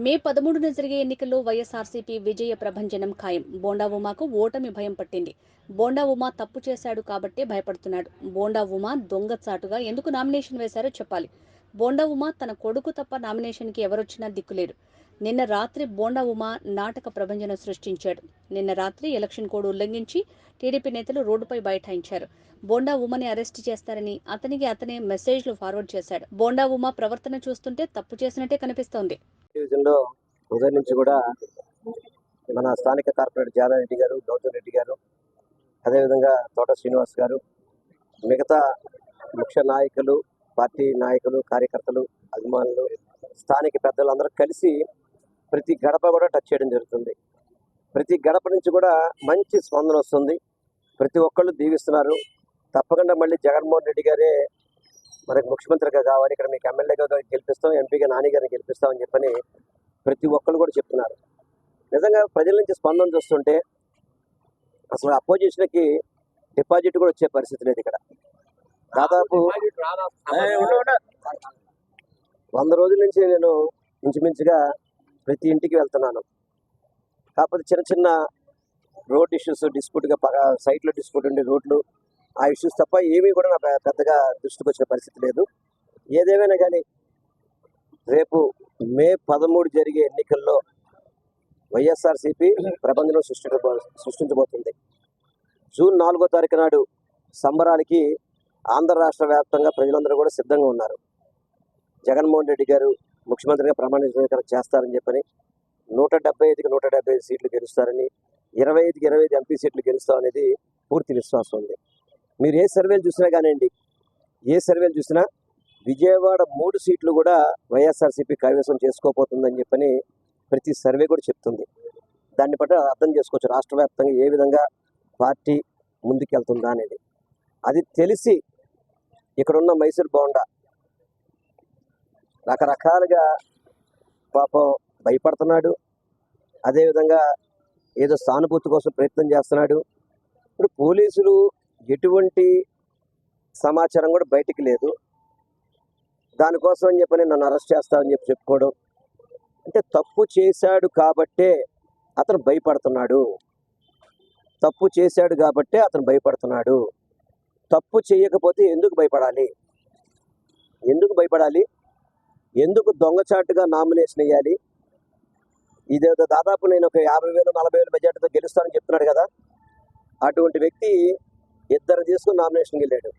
మే 13న జరిగే ఎన్నికల్లో వైఎస్ఆర్సీపీ విజయ ప్రభంజనం ఖాయం. బోండా ఉమాకు ఓటమి భయం పట్టింది. బోండా ఉమా తప్పు చేశాడు కాబట్టే భయపడుతున్నాడు. బోండా ఉమా దొంగచాటుగా ఎందుకు నామినేషన్ వేశారో చెప్పాలి. బోండా ఉమా తన కొడుకు తప్ప నామినేషన్కి ఎవరొచ్చినా దిక్కులేరు. నిన్న రాత్రి బోండా ఉమా నాటక ప్రభంజనం సృష్టించాడు. నిన్న రాత్రి ఎలక్షన్ కోడ్ ఉల్లంఘించి టీడీపీ నేతలు రోడ్డుపై బైఠాయించారు. బోండా ఉమని అరెస్ట్ చేస్తారని అతనికి అతనే మెసేజ్లు ఫార్వర్డ్ చేశాడు. బోండా ఉమా ప్రవర్తన చూస్తుంటే తప్పు చేసినట్టే కనిపిస్తోంది. డివిజన్లో ఉదయం నుంచి కూడా మన స్థానిక కార్పొరేటర్ జానారెడ్డి గారు, గౌతమ్ రెడ్డి గారు, అదేవిధంగా తోట శ్రీనివాస్ గారు, మిగతా ముఖ్య నాయకులు, పార్టీ నాయకులు, కార్యకర్తలు, అభిమానులు, స్థానిక పెద్దలందరూ కలిసి ప్రతి గడప కూడా టచ్ చేయడం జరుగుతుంది. ప్రతి గడప నుంచి కూడా మంచి స్పందన వస్తుంది. ప్రతి ఒక్కళ్ళు దీవిస్తున్నారు. తప్పకుండా మళ్ళీ జగన్మోహన్ రెడ్డి గారే మనకు ముఖ్యమంత్రిగా కావాలి, ఇక్కడ మీకు ఎమ్మెల్యేగా గెలిపిస్తాం, ఎంపీగా నాని గారిని గెలిపిస్తామని చెప్పని ప్రతి ఒక్కరు కూడా చెప్తున్నారు. నిజంగా ప్రజల నుంచి స్పందన చూస్తుంటే అసలు అపోజిషన్కి డిపాజిట్ కూడా వచ్చే పరిస్థితి లేదు. ఇక్కడ దాదాపు 100 రోజుల నుంచి నేను ఇంచుమించుగా ప్రతి ఇంటికి వెళ్తున్నాను. కాకపోతే చిన్న చిన్న రోడ్ ఇష్యూస్, డిస్ప్యూట్గా సైట్లో డిస్ప్యూట్ ఉండే రోడ్లు, ఆ ఇష్యూస్ తప్ప ఏమీ కూడా నా పెద్దగా దృష్టికి వచ్చిన పరిస్థితి లేదు. ఏదేమైనా కానీ రేపు మే 13 జరిగే ఎన్నికల్లో వైఎస్ఆర్సీపీ ప్రబంధనం సృష్టించబోతుంది. జూన్ 4వ తారీఖు నాడు సంబరానికి ఆంధ్ర రాష్ట్ర వ్యాప్తంగా ప్రజలందరూ కూడా సిద్ధంగా ఉన్నారు. జగన్మోహన్ రెడ్డి గారు ముఖ్యమంత్రిగా ప్రమాణ స్వీకారం చేస్తారని చెప్పని 175కి 175 సీట్లు గెలుస్తారని, 25కి 25 ఎంపీ సీట్లు గెలుస్తామనేది పూర్తి విశ్వాసం ఉంది. మీరు ఏ సర్వేలు చూసినా కానివ్వండి, ఏ సర్వేలు చూసినా విజయవాడ 3 సీట్లు కూడా వైఎస్ఆర్సీపీ కైవసం చేసుకోబోతుందని చెప్పని ప్రతి సర్వే కూడా చెప్తుంది. దాన్ని బట్టి అర్థం చేసుకోవచ్చు రాష్ట్ర వ్యాప్తంగా ఏ విధంగా పార్టీ ముందుకెళ్తుందా అనేది. అది తెలిసి ఇక్కడున్న మైసూర్ బోండా రకరకాలుగా పాపం భయపడుతున్నాడు. అదేవిధంగా ఏదో సానుభూతి కోసం ప్రయత్నం చేస్తున్నాడు. ఇప్పుడు పోలీసులు ఎటువంటి సమాచారం కూడా బయటికి లేదు. దానికోసం అని చెప్పని నన్ను అరెస్ట్ చేస్తారని చెప్పుకోవడం అంటే తప్పు చేశాడు కాబట్టే అతను భయపడుతున్నాడు. తప్పు చేశాడు కాబట్టే అతను భయపడుతున్నాడు. తప్పు చేయకపోతే ఎందుకు భయపడాలి? ఎందుకు భయపడాలి? ఎందుకు దొంగచాటుగా నామినేషన్ వేయాలి? ఇదేదో దాదాపు నేను ఒక 50,000 40,000 మెజార్టీతో గెలుస్తానని చెప్తున్నాడు కదా. అటువంటి వ్యక్తి 2 తీసుకుని నామినేషన్కి వెళ్ళాడు.